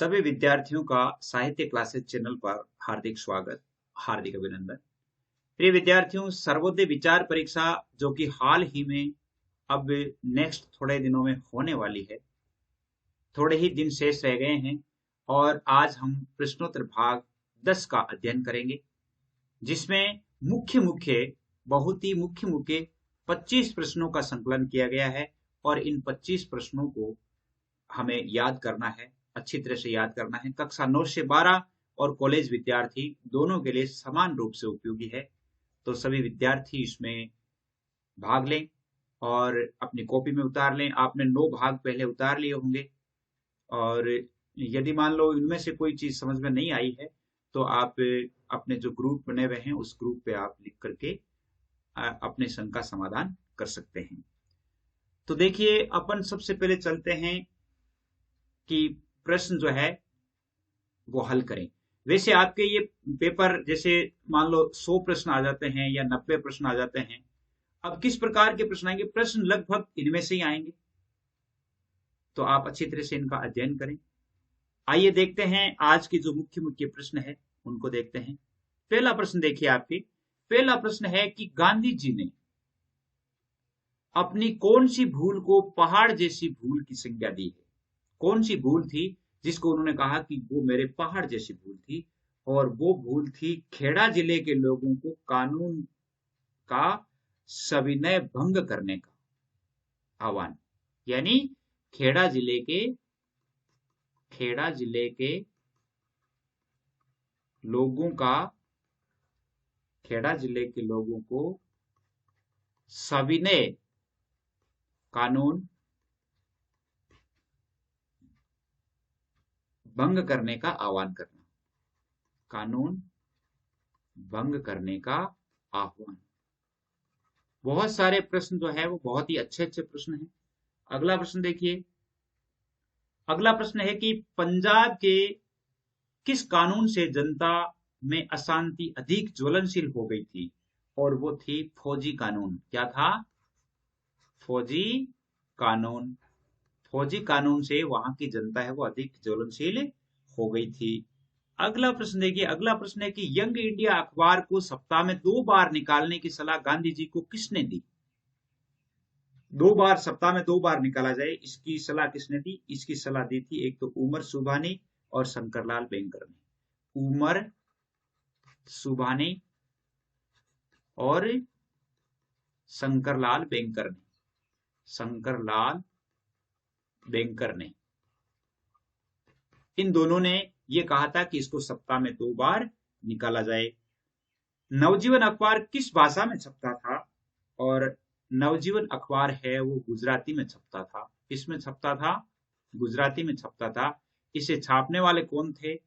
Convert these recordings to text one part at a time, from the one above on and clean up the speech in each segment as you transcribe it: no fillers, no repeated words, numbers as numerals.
सभी विद्यार्थियों का साहित्य क्लासेस चैनल पर हार्दिक स्वागत, हार्दिक अभिनंदन। प्रिय विद्यार्थियों, सर्वोदय विचार परीक्षा जो कि हाल ही में अब नेक्स्ट थोड़े दिनों में होने वाली है, थोड़े ही दिन शेष रह गए हैं और आज हम प्रश्नोत्तर भाग 10 का अध्ययन करेंगे, जिसमें बहुत ही मुख्य 25 प्रश्नों का संकलन किया गया है और इन 25 प्रश्नों को हमें याद करना है, अच्छी तरह से याद करना है। कक्षा 9 से 12 और कॉलेज विद्यार्थी दोनों के लिए समान रूप से उपयोगी है, तो सभी विद्यार्थी इसमें भाग लें और अपनी कॉपी में उतार लें। आपने 9 भाग पहले उतार लिए होंगे और यदि मान लो इनमें से कोई चीज समझ में नहीं आई है तो आप अपने जो ग्रुप बने हुए हैं उस ग्रुप पे आप लिख करके अपने शंका का समाधान कर सकते हैं। तो देखिए, अपन सबसे पहले चलते हैं कि प्रश्न जो है वो हल करें। वैसे आपके ये पेपर जैसे मान लो 100 प्रश्न आ जाते हैं या 90 प्रश्न आ जाते हैं। अब किस प्रकार के प्रश्न आएंगे? प्रश्न लगभग इनमें से ही आएंगे, तो आप अच्छी तरह से इनका अध्ययन करें। आइए देखते हैं आज की जो मुख्य प्रश्न है उनको देखते हैं। पहला प्रश्न देखिए, आपकी पहला प्रश्न है कि गांधी जी ने अपनी कौन सी भूल को पहाड़ जैसी भूल की संज्ञा दी है? कौन सी भूल थी जिसको उन्होंने कहा कि वो मेरे पहाड़ जैसी भूल थी? और वो भूल थी खेड़ा जिले के लोगों को कानून का सविनय भंग करने का आह्वान। यानी खेड़ा जिले के लोगों को सविनय कानून भंग करने का आह्वान करना। कानून भंग करने का आह्वान। बहुत सारे प्रश्न जो है वो बहुत ही अच्छे प्रश्न हैं। अगला प्रश्न देखिए। अगला प्रश्न है कि पंजाब के किस कानून से जनता में अशांति अधिक ज्वलनशील हो गई थी? और वो थी फौजी कानून। क्या था? फौजी कानून। फौजी कानून से वहां की जनता है वो अधिक ज्वलनशील हो गई थी। अगला प्रश्न देखिए। अगला प्रश्न है कि यंग इंडिया अखबार को सप्ताह में 2 बार निकालने की सलाह गांधी जी को किसने दी? 2 बार, सप्ताह में 2 बार निकाला जाए, इसकी सलाह किसने दी? इसकी सलाह दी थी एक तो उमर सुबहानी और शंकरलाल बैंकर ने। उमर सुबहानी और शंकरलाल बैंकर ने इन दोनों ने ये कहा था कि इसको सप्ताह में 2 बार निकाला जाए। नवजीवन अखबार किस भाषा में छपता था? और नवजीवन अखबार है वो गुजराती में छपता था। किसमें छपता था? गुजराती में छपता था। इसे छापने वाले कौन थे?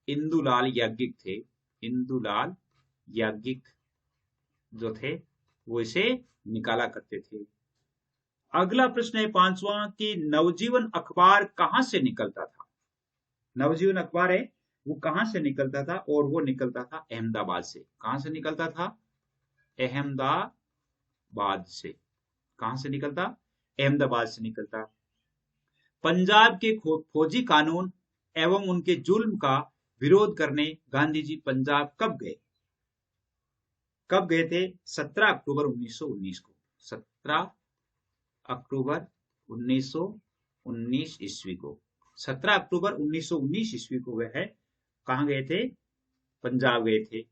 इंदुलाल याज्ञिक थे। इंदुलाल याज्ञिक जो थे वो इसे निकाला करते थे। अगला प्रश्न है 5वां कि नवजीवन अखबार कहां से निकलता था? नवजीवन अखबार है वो कहां से निकलता था? और वो निकलता था अहमदाबाद से। कहां से निकलता था? अहमदाबाद से। कहां से निकलता? अहमदाबाद से निकलता। पंजाब के फौजी कानून एवं उनके जुल्म का विरोध करने गांधी जी पंजाब कब गए? कब गए थे? 17 अक्टूबर 1919 को। 17 अक्टूबर 1919 ईस्वी को। 17 अक्टूबर 1919 ईस्वी को वह कहां गए थे? पंजाब गए थे।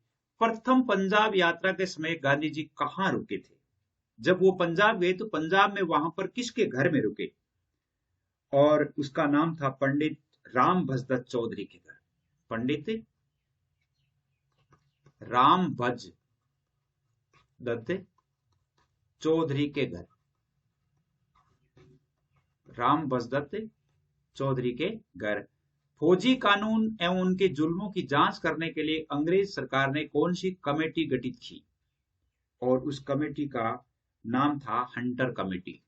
प्रथम पंजाब यात्रा के समय गांधी जी कहां रुके थे? जब वो पंजाब गए तो पंजाब में वहां पर किसके घर में रुके? और उसका नाम था पंडित राम भजदत्त चौधरी के घर। पंडित राम भज दत्त चौधरी के घर। राम भजदत्त चौधरी के घर। फौजी कानून एवं उनके जुल्मों की जांच करने के लिए अंग्रेज सरकार ने कौन सी कमेटी गठित की? और उस कमेटी का नाम था हंटर कमेटी।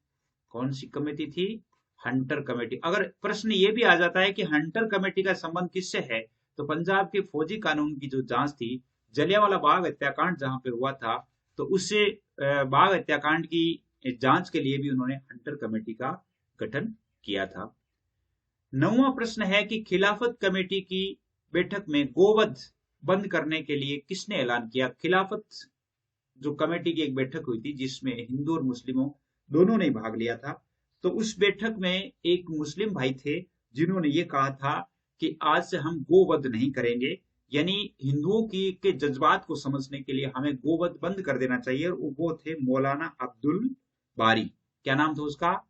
कौन सी कमेटी थी? Hunter committee. अगर प्रश्न ये भी आ जाता है कि हंटर कमेटी का संबंध किससे है, तो पंजाब के फौजी कानून की जो जांच थी, जलियांवाला बाग हत्याकांड जहां पे हुआ था, तो उससे बाग हत्याकांड की जांच के लिए भी उन्होंने हंटर कमेटी का गठन किया था। 9वां प्रश्न है कि खिलाफत कमेटी की बैठक में गोवध बंद करने के लिए किसने ऐलान किया? खिलाफत जो कमेटी की एक बैठक हुई थी जिसमें हिंदू और मुस्लिमों दोनों ने भाग लिया था, तो उस बैठक में एक मुस्लिम भाई थे जिन्होंने ये कहा था कि आज से हम गोवध नहीं करेंगे, यानी हिंदुओं की के जज्बात को समझने के लिए हमें गोवध बंद कर देना चाहिए। और वो थे मौलाना अब्दुल बारी। क्या नाम था उसका?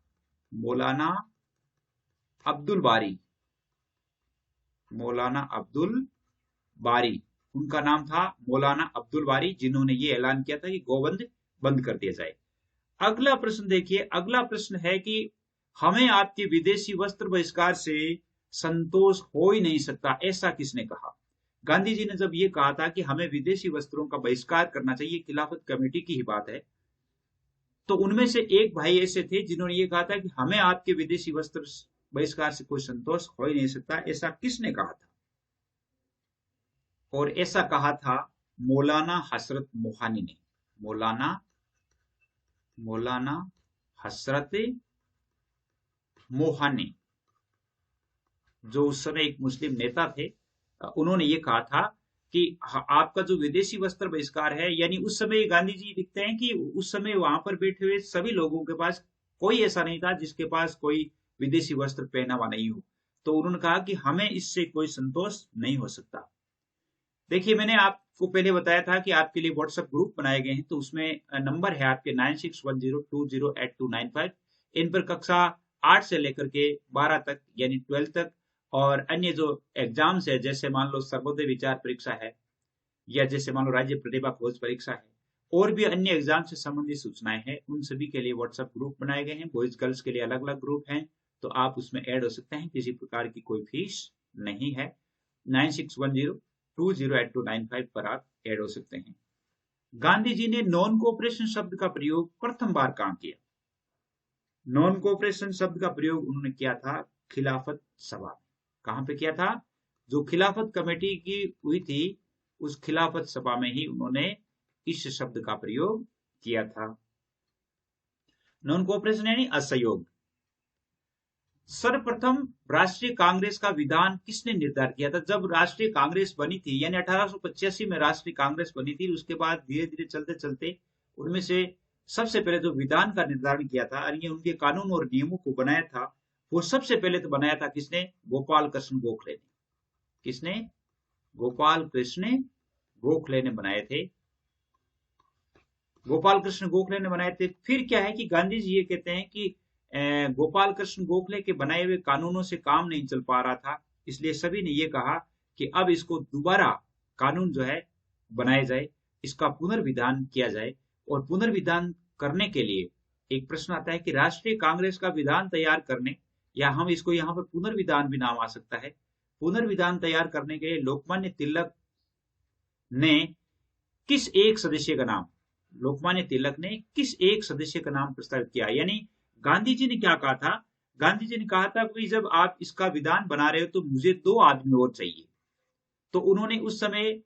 मौलाना अब्दुल बारी। मौलाना अब्दुल बारी उनका नाम था, मौलाना अब्दुल बारी, जिन्होंने ये ऐलान किया था कि गोवंद बंद कर दिया जाए। अगला प्रश्न देखिए, अगला प्रश्न है कि हमें आपके विदेशी वस्त्र बहिष्कार से संतोष हो ही नहीं सकता, ऐसा किसने कहा? गांधी जी ने जब ये कहा था कि हमें विदेशी वस्त्रों का बहिष्कार करना चाहिए, खिलाफत कमेटी की ही बात है, तो उनमें से एक भाई ऐसे थे जिन्होंने ये कहा था कि हमें आपके विदेशी वस्त्र बहिष्कार से कोई संतोष हो ही नहीं सकता, ऐसा किसने कहा था? और ऐसा कहा था मौलाना हसरत मोहानी ने। मौलाना मौलाना हसरत मोहानी, जो उस समय एक मुस्लिम नेता थे, उन्होंने ये कहा था कि आपका जो विदेशी वस्त्र बहिष्कार है, यानी उस समय गांधी जी लिखते हैं कि उस समय वहां पर बैठे हुए सभी लोगों के पास कोई ऐसा नहीं था जिसके पास कोई विदेशी वस्त्र पहना हुआ नहीं हो। तो उन्होंने कहा कि हमें इससे कोई संतोष नहीं हो सकता। देखिए, मैंने आपको पहले बताया था कि आपके लिए व्हाट्सएप ग्रुप बनाए गए हैं, तो उसमें नंबर है आपके 9610208295। इन पर कक्षा 8 से लेकर के 12 तक यानी 12 तक और अन्य जो एग्जाम्स है, जैसे मान लो सर्वोदय विचार परीक्षा है, या जैसे मान लो राज्य प्रतिभा खोज परीक्षा है, और भी अन्य एग्जाम से संबंधित सूचनाएं हैं, उन सभी के लिए व्हाट्सएप ग्रुप बनाए गए हैं। बॉयज गर्ल्स के लिए अलग अलग ग्रुप हैं, तो आप उसमें ऐड हो सकते हैं, किसी प्रकार की कोई फीस नहीं है। 9610208295 पर आप ऐड हो सकते हैं। गांधी जी ने नॉन कोऑपरेशन शब्द का प्रयोग प्रथम बार कहां किया? नॉन कोऑपरेशन शब्द का प्रयोग उन्होंने किया था खिलाफत सभा में। कहां पे किया था? जो खिलाफत कमेटी की हुई थी, उस खिलाफत सभा में ही उन्होंने इस शब्द का प्रयोग किया था। नॉन कोऑपरेशन यानी असहयोग। सर्वप्रथम राष्ट्रीय कांग्रेस का विधान किसने निर्धारित किया था? जब राष्ट्रीय कांग्रेस बनी थी, यानी 1885 में राष्ट्रीय कांग्रेस बनी थी, उसके बाद धीरे धीरे चलते चलते उनमें से सबसे पहले जो विधान का निर्धारण किया था, यानी उनके कानून और नियमों को बनाया था, वो सबसे पहले तो बनाया था किसने? गोपाल कृष्ण गोखले ने। किसने? गोपाल कृष्ण गोखले ने बनाए थे। गोपाल कृष्ण गोखले ने बनाए थे। फिर क्या है कि गांधी जी ये कहते हैं कि गोपाल कृष्ण गोखले के बनाए हुए कानूनों से काम नहीं चल पा रहा था, इसलिए सभी ने ये कहा कि अब इसको दोबारा कानून जो है बनाए जाए, इसका पुनर्विधान किया जाए। और पुनर्विधान करने के लिए एक प्रश्न आता है कि राष्ट्रीय कांग्रेस का विधान तैयार करने, या हम इसको यहाँ पर पुनर्विधान भी नाम आ सकता है, पुनर्विधान तैयार करने के लिए लोकमान्य तिलक ने किस एक सदस्य का नाम, लोकमान्य तिलक ने किस एक सदस्य का नाम प्रस्तावित किया? यानी गांधी जी ने क्या कहा था? गांधी जी ने कहा था कि जब आप इसका विधान बना रहे हो तो मुझे 2 आदमी और चाहिए। तो उन्होंने उस समय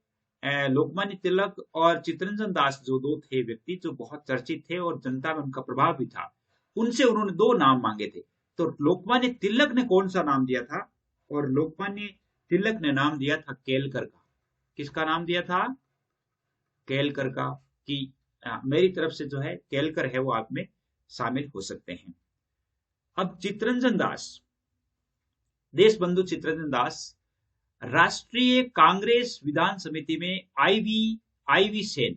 लोकमान्य तिलक और चित्तरंजन दास, जो 2 थे व्यक्ति जो बहुत चर्चित थे और जनता में उनका प्रभाव भी था, उनसे उन्होंने 2 नाम मांगे थे। तो लोकमान्य तिलक ने कौन सा नाम दिया था? और लोकमान्य तिलक ने नाम दिया था केलकर का। किसका नाम दिया था? केलकर का। कि मेरी तरफ से जो है केलकर है वो आप में शामिल हो सकते हैं। अब चित्तरंजन दास, देशबंधु चित्तरंजन दास, राष्ट्रीय कांग्रेस विधान समिति में आईवी सेन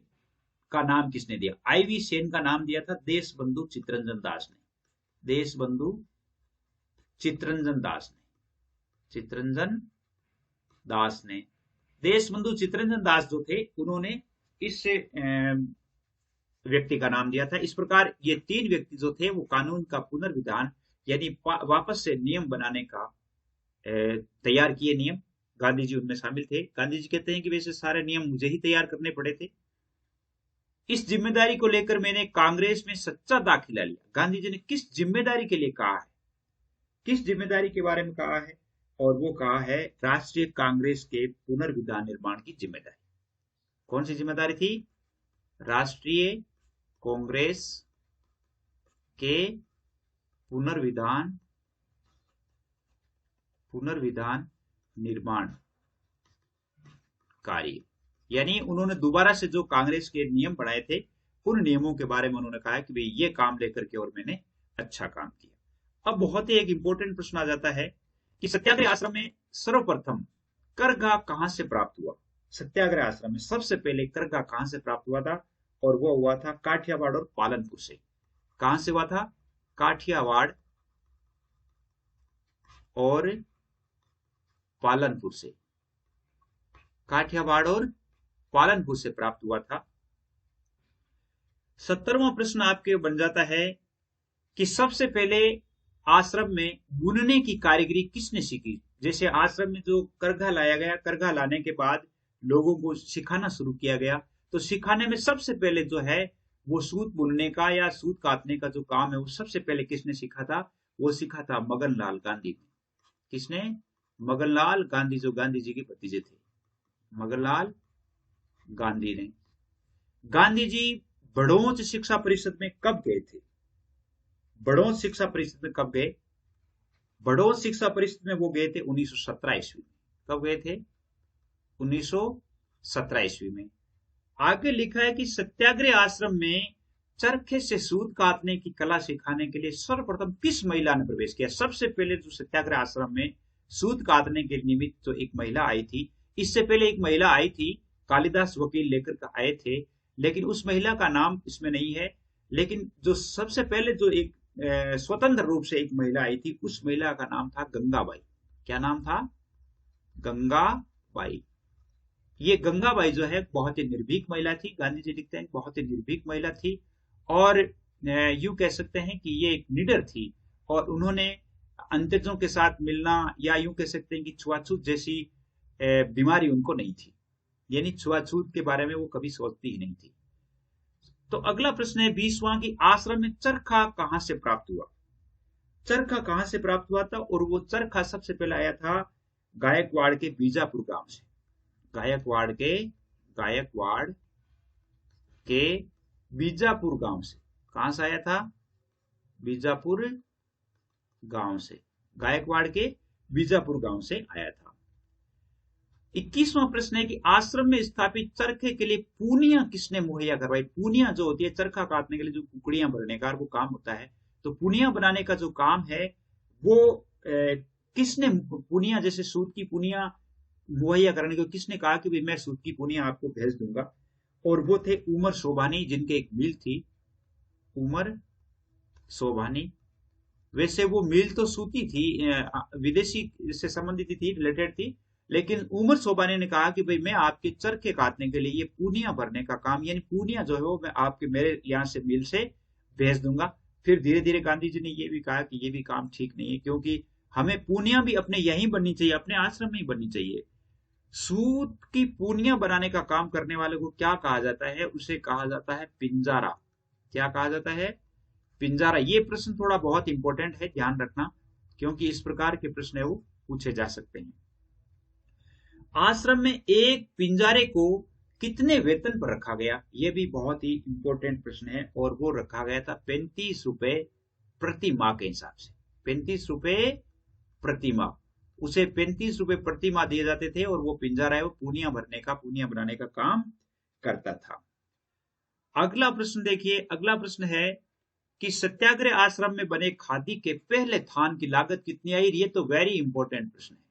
का नाम किसने दिया? आईवी सेन का नाम दिया था देशबंधु चित्तरंजन दास ने। देशबंधु चित्तरंजन दास ने, चित्तरंजन दास ने, देशबंधु चित्तरंजन दास जो थे, उन्होंने इस व्यक्ति का नाम दिया था। इस प्रकार ये 3 व्यक्ति जो थे वो कानून का पुनर्विधान यानी वापस से नियम बनाने का तैयार किए नियम। गांधी जी उनमें शामिल थे। गांधी जी कहते हैं कि वैसे सारे नियम मुझे ही तैयार करने पड़े थे। इस जिम्मेदारी को लेकर मैंने कांग्रेस में सच्चा दाखिला लिया। गांधी जी ने किस जिम्मेदारी के लिए कहा है? किस जिम्मेदारी के बारे में कहा है? और वो कहा है राष्ट्रीय कांग्रेस के पुनर्विधान निर्माण की जिम्मेदारी। कौन सी जिम्मेदारी थी? राष्ट्रीय कांग्रेस के पुनर्विधान पुनर्विधान निर्माण कार्य, यानी उन्होंने दोबारा से जो कांग्रेस के नियम बनाए थे उन नियमों के बारे में उन्होंने कहा कि भाई ये काम लेकर के और मैंने अच्छा काम किया। अब बहुत ही एक इंपॉर्टेंट प्रश्न आ जाता है कि सत्याग्रह आश्रम में सर्वप्रथम करघा कहां से प्राप्त हुआ। सत्याग्रह आश्रम में सबसे पहले करघा कहां से प्राप्त हुआ था, और वो हुआ था काठियावाड़ और पालनपुर से। कहां से हुआ था? काठियावाड़ और पालनपुर से। काठियावाड़ और पालनपुर से प्राप्त हुआ था। 70वां प्रश्न आपके बन जाता है कि सबसे पहले आश्रम में बुनने की कारीगरी किसने सीखी। जैसे आश्रम में जो करघा लाया गया, करघा लाने के बाद लोगों को सिखाना शुरू किया गया, तो सिखाने में सबसे पहले जो है वो सूत बुनने का या सूत काटने का जो काम है वो सबसे पहले किसने सीखा था? वो सीखा था मगनलाल गांधी ने। किसने? मगनलाल गांधी, जो गांधी जी के भतीजे थे, मगनलाल गांधी ने। गांधी जी बड़ौच शिक्षा परिषद में कब गए थे? बड़ौच शिक्षा परिषद में कब गए? बड़ौच शिक्षा परिषद में वो गए थे 1917 ईस्वी में। कब गए थे? 1917 ईस्वी में। आगे लिखा है कि सत्याग्रह आश्रम में चरखे से सूत काटने की कला सिखाने के लिए सर्वप्रथम किस महिला ने प्रवेश किया। सबसे पहले जो सत्याग्रह आश्रम में सूत काटने के निमित्त जो एक महिला आई थी, इससे पहले एक महिला आई थी, कालिदास वकील लेकर आए थे, लेकिन उस महिला का नाम इसमें नहीं है। लेकिन जो सबसे पहले जो एक स्वतंत्र रूप से एक महिला आई थी, उस महिला का नाम था गंगाबाई। क्या नाम था? गंगाबाई। ये गंगाबाई जो है बहुत ही निर्भीक महिला थी। गांधी जी लिखते हैं बहुत ही निर्भीक महिला थी, और यूं कह सकते हैं कि ये एक निडर थी, और उन्होंने अंग्रेजों के साथ मिलना, या यूं कह सकते हैं कि छुआछूत जैसी बीमारी उनको नहीं थी, यानी छुआछूत के बारे में वो कभी सोचती ही नहीं थी। तो अगला प्रश्न है 20वां कि आश्रम में चरखा कहां से प्राप्त हुआ। चरखा कहां से प्राप्त हुआ था? और वो चरखा सबसे पहले आया था गायकवाड़ के बीजापुर गांव से। गायकवाड़ के बीजापुर गांव से। कहां से आया था? बीजापुर गांव से। गायकवाड़ के बीजापुर गांव से आया था। 21वां प्रश्न है कि आश्रम में स्थापित चरखे के लिए पूनिया किसने मुहैया करवाई। पूनिया जो होती है चरखा काटने के लिए, जो कुकड़ियां भरने का वो काम होता है, तो पूनिया बनाने का जो काम है वो किसने, पूनिया जैसे सूत की पूनिया मुहैया कराने को किसने कहा कि भाई मैं सूत की पूनिया आपको भेज दूंगा, और वो थे उमर शोभानी, जिनके एक मिल थी, उमर शोभानी। वैसे वो मिल तो सूती थी, विदेशी से संबंधित थी, रिलेटेड थी, लेकिन उमर शोभानी ने कहा कि भाई मैं आपके चरखे काटने के लिए ये पूनिया भरने का काम, यानी पूनिया जो है वो मैं आपके मेरे यहाँ से मिल से भेज दूंगा। फिर धीरे धीरे गांधी जी ने ये भी कहा कि ये भी काम ठीक नहीं है, क्योंकि हमें पूनिया भी अपने यहीं बननी चाहिए, अपने आश्रम में ही बननी चाहिए। सूत की पूनिया बनाने का काम करने वाले को क्या कहा जाता है? उसे कहा जाता है पिंजारा। क्या कहा जाता है? पिंजारा। ये प्रश्न थोड़ा बहुत इंपॉर्टेंट है, ध्यान रखना, क्योंकि इस प्रकार के प्रश्न है वो पूछे जा सकते हैं। आश्रम में एक पिंजारे को कितने वेतन पर रखा गया? ये भी बहुत ही इंपॉर्टेंट प्रश्न है, और वो रखा गया था 35 रुपए प्रति माह के हिसाब से। 35 रुपए प्रति माह, उसे 35 रुपए प्रति माह दिए जाते थे, और वो पिंजारा है वो पूनिया भरने का, पूनिया बनाने का काम करता था। अगला प्रश्न देखिए, अगला प्रश्न है कि सत्याग्रह आश्रम में बने खादी के पहले थान की लागत कितनी आई? ये तो वेरी इंपॉर्टेंट प्रश्न है।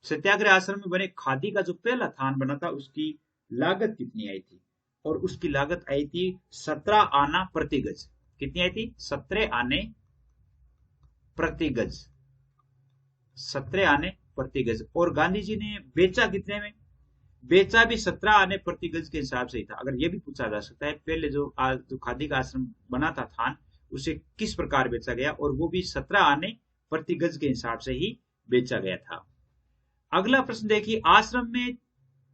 सत्याग्रह आश्रम में बने खादी का जो पहला थान बना था उसकी लागत कितनी आई थी? और उसकी लागत आई थी 17 आना प्रति गज। कितनी आई थी? 17 आने प्रति गज। 17 आने प्रति गज। और गांधी जी ने बेचा कितने में? बेचा भी 17 आने प्रति गज के हिसाब से ही था। अगर ये भी पूछा जा सकता है पहले जो खादी का आश्रम बना था थान, उसे किस प्रकार बेचा गया, और वो भी 17 आने प्रति गज के हिसाब से ही बेचा गया था। अगला प्रश्न देखिए, आश्रम में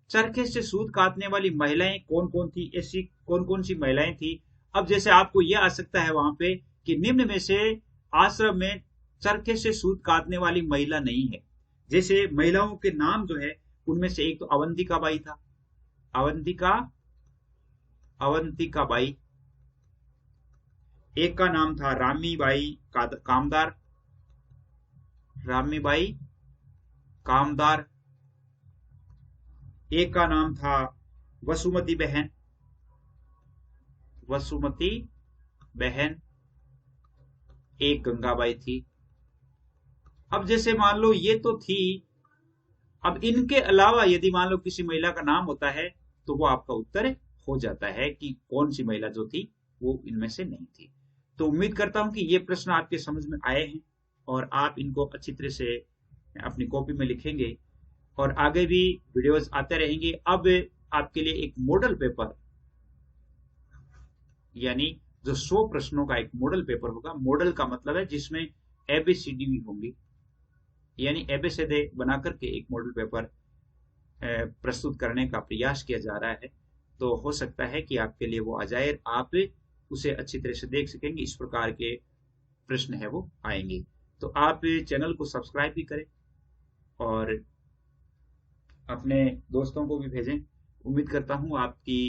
चरखे से सूत काटने वाली महिलाएं कौन कौन थी? ऐसी कौन कौन सी महिलाएं थी? अब जैसे आपको यह आ सकता है वहां पे कि निम्न में से आश्रम में चरखे से सूत काटने वाली महिला नहीं है। जैसे महिलाओं के नाम जो है उनमें से एक तो अवंतिका बाई था, अवंतिका बाई। एक का नाम था रामी बाई कामदार, रामीबाई कामदार, एक का नाम था वसुमती बहन, वसुमती बहन, एक गंगाबाई थी। अब जैसे मान लो ये तो थी, अब इनके अलावा यदि मान लो किसी महिला का नाम होता है तो वो आपका उत्तर हो जाता है कि कौन सी महिला जो थी वो इनमें से नहीं थी। तो उम्मीद करता हूं कि ये प्रश्न आपके समझ में आए हैं और आप इनको अच्छी तरह से अपनी कॉपी में लिखेंगे और आगे भी वीडियोस आते रहेंगे। अब आपके लिए एक मॉडल पेपर, यानी जो 100 प्रश्नों का एक मॉडल पेपर होगा। मॉडल का मतलब है जिसमें एबीसीडी भी होंगी, यानी एबीसीडी बना करके एक मॉडल पेपर प्रस्तुत करने का प्रयास किया जा रहा है। तो हो सकता है कि आपके लिए वो आ जाए, आप उसे अच्छी तरह से देख सकेंगे। इस प्रकार के प्रश्न है वो आएंगे। तो आप चैनल को सब्सक्राइब भी करें और अपने दोस्तों को भी भेजें। उम्मीद करता हूं आपकी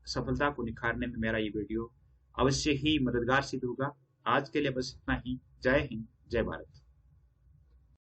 सफलता को निखारने में मेरा ये वीडियो अवश्य ही मददगार सिद्ध होगा। आज के लिए बस इतना ही। जय हिंद, जय भारत।